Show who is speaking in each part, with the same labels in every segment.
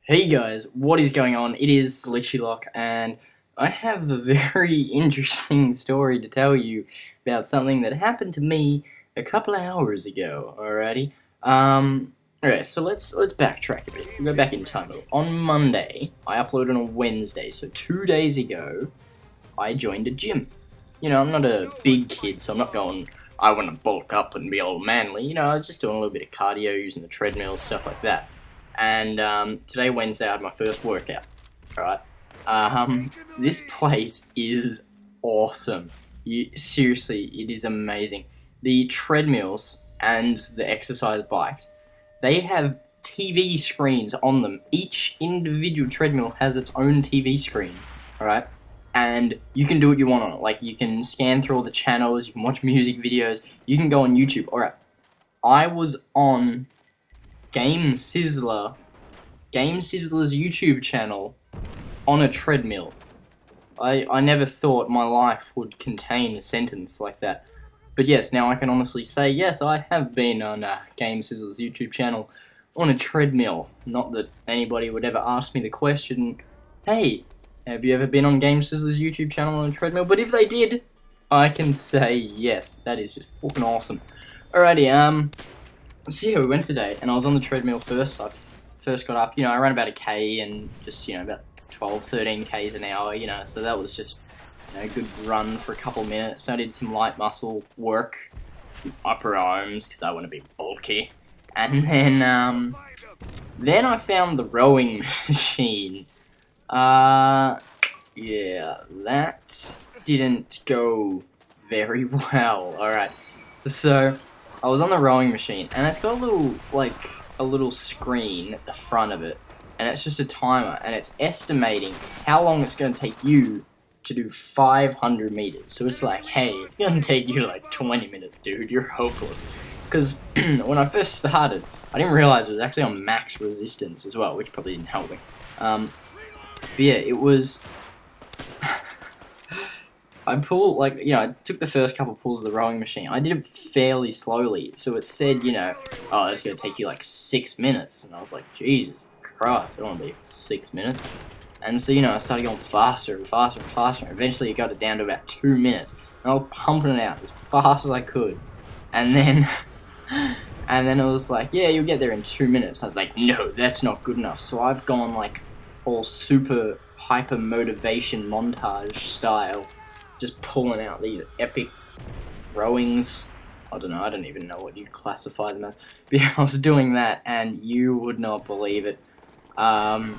Speaker 1: Hey guys, what is going on? It is GlitchyLock, and I have a very interesting story to tell you about something that happened to me a couple of hours ago. Alrighty. Okay, so let's backtrack a bit. We'll go back in time. On Monday, I uploaded on a Wednesday, so 2 days ago, I joined a gym. You know, I'm not a big kid, so I'm not going, I want to bulk up and be all manly. You know, I was just doing a little bit of cardio, using the treadmill, stuff like that. And today, Wednesday, I had my first workout. Alright. This place is awesome. Seriously, it is amazing. The treadmills and the exercise bikes, they have TV screens on them. Each individual treadmill has its own TV screen. Alright? And you can do what you want on it. Like, you can scan through all the channels, you can watch music videos, you can go on YouTube. Alright. I was on GameSizzler's YouTube channel on a treadmill. I never thought my life would contain a sentence like that. But yes, now I can honestly say, yes, I have been on GameSizzler's YouTube channel on a treadmill. Not that anybody would ever ask me the question, hey, have you ever been on GameSizzler's YouTube channel on a treadmill? But if they did, I can say yes. That is just fucking awesome. Alrighty, so yeah, we went today, and I was on the treadmill first. I first got up, you know, I ran about a K and just, you know, about 12, 13 Ks an hour, you know, so that was just, you know, a good run for a couple minutes. I did some light muscle work, some upper arms, because I want to be bulky. And then I found the rowing machine. Yeah, that didn't go very well. Alright, so I was on the rowing machine, and it's got a little, like, a little screen at the front of it, and it's just a timer, and it's estimating how long it's going to take you to do 500 meters. So it's like, hey, it's going to take you like 20 minutes, dude, you're hopeless. Because when I first started, I didn't realize it was actually on max resistance as well, which probably didn't help me. But yeah, it was... I pulled, like, you know, I took the first couple pulls of the rowing machine. I did it fairly slowly, so it said, you know, oh, it's going to take you like 6 minutes. And I was like, Jesus Christ, I don't want to be 6 minutes. And so, you know, I started going faster and faster and faster. And eventually it got it down to about 2 minutes. And I was pumping it out as fast as I could. And then, it was like, yeah, you'll get there in 2 minutes. I was like, no, that's not good enough. So I've gone like all super hyper motivation montage style, just pulling out these epic rowings. I don't know, I don't even know what you'd classify them as. But yeah, I was doing that, and you would not believe it. I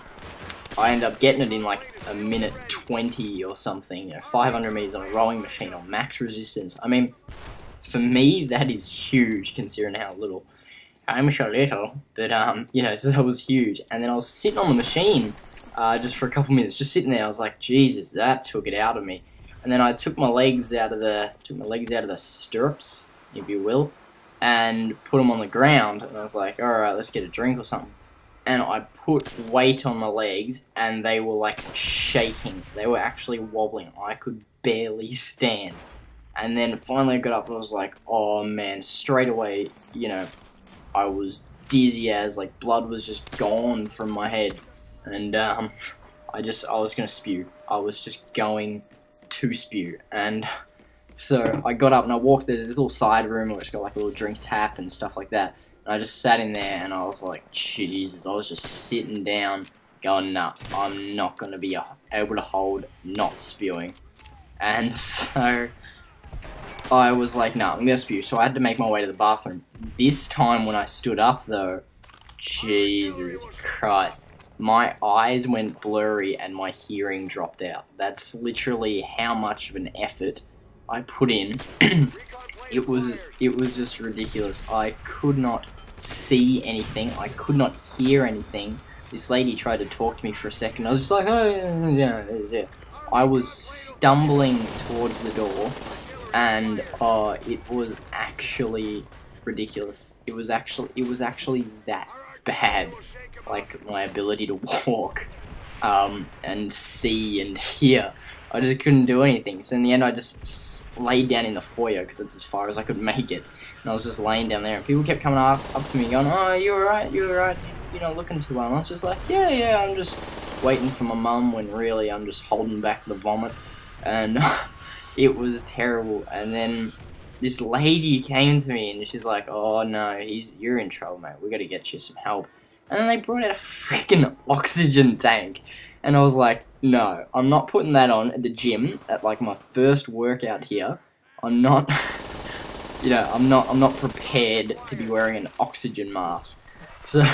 Speaker 1: ended up getting it in like a minute 20 or something. You know, 500 meters on a rowing machine on max resistance. I mean, for me, that is huge considering how little. I'm so little, but you know, so that was huge. And then I was sitting on the machine just for a couple minutes, just sitting there. I was like, Jesus, that took it out of me. And then I took my legs out of the stirrups, if you will, and put them on the ground. And I was like, all right, let's get a drink or something. And I put weight on my legs, and they were like shaking. They were actually wobbling. I could barely stand. And then finally I got up and I was like, oh man, straight away, you know, I was dizzy as, like, blood was just gone from my head. And I was gonna spew. I was just going to spew. And so I got up and I walked, there's this little side room where it's got like a little drink tap and stuff like that. And I just sat in there and I was like, Jesus, I was just sitting down going, nah, I'm not going to be able to hold not spewing. And so I was like, nah, I'm going to spew. So I had to make my way to the bathroom. This time when I stood up though, Jesus Christ, my eyes went blurry and my hearing dropped out. That's literally how much of an effort I put in. It was just ridiculous. I could not see anything. I could not hear anything. This lady tried to talk to me for a second. I was just like, oh, yeah. I was stumbling towards the door, and it was actually ridiculous. It was actually that bad. Like, my ability to walk and see and hear. I just couldn't do anything. So in the end, I just laid down in the foyer because that's as far as I could make it. And I was just laying down there, and people kept coming up to me going, oh, you alright, you alright? you're not looking too well. And I was just like, yeah, I'm just waiting for my mum, when really I'm just holding back the vomit. And it was terrible. And then this lady came to me and she's like, oh no, you're in trouble, mate. We gotta get you some help. And then they brought out a freaking oxygen tank. And I was like, no, I'm not putting that on at the gym at like my first workout here. I'm not, I'm not prepared to be wearing an oxygen mask. So,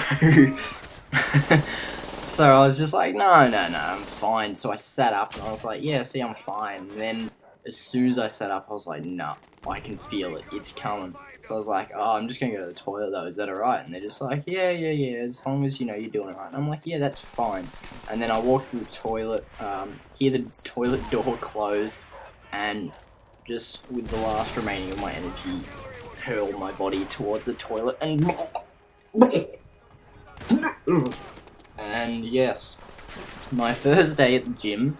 Speaker 1: so I was just like, no, I'm fine. So I sat up and I was like, yeah, see, I'm fine. And then as soon as I sat up, I was like, no, I can feel it. It's coming. So I was like, oh, I'm just going to go to the toilet though. Is that alright? And they're just like, yeah. As long as, you're doing it right. And I'm like, yeah, that's fine. And then I walked through the toilet, hear the toilet door close, and just with the last remaining of my energy, hurl my body towards the toilet and... And yes, my first day at the gym,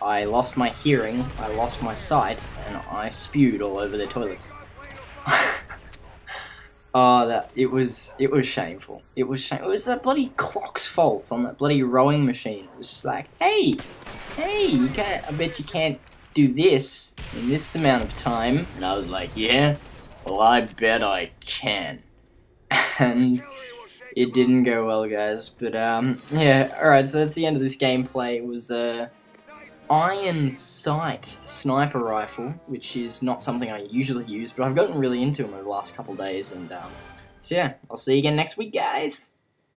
Speaker 1: I lost my hearing, I lost my sight, and I spewed all over the toilets. Oh, it was shameful. It was that bloody clock's fault on that bloody rowing machine. It was just like, hey, you can't. I bet you can't do this in this amount of time. And I was like, yeah, well, I bet I can. And it didn't go well, guys. But yeah. All right. So that's the end of this gameplay. It was iron sight sniper rifle, which is not something I usually use, but I've gotten really into them over the last couple of days, and so yeah, I'll see you again next week, guys.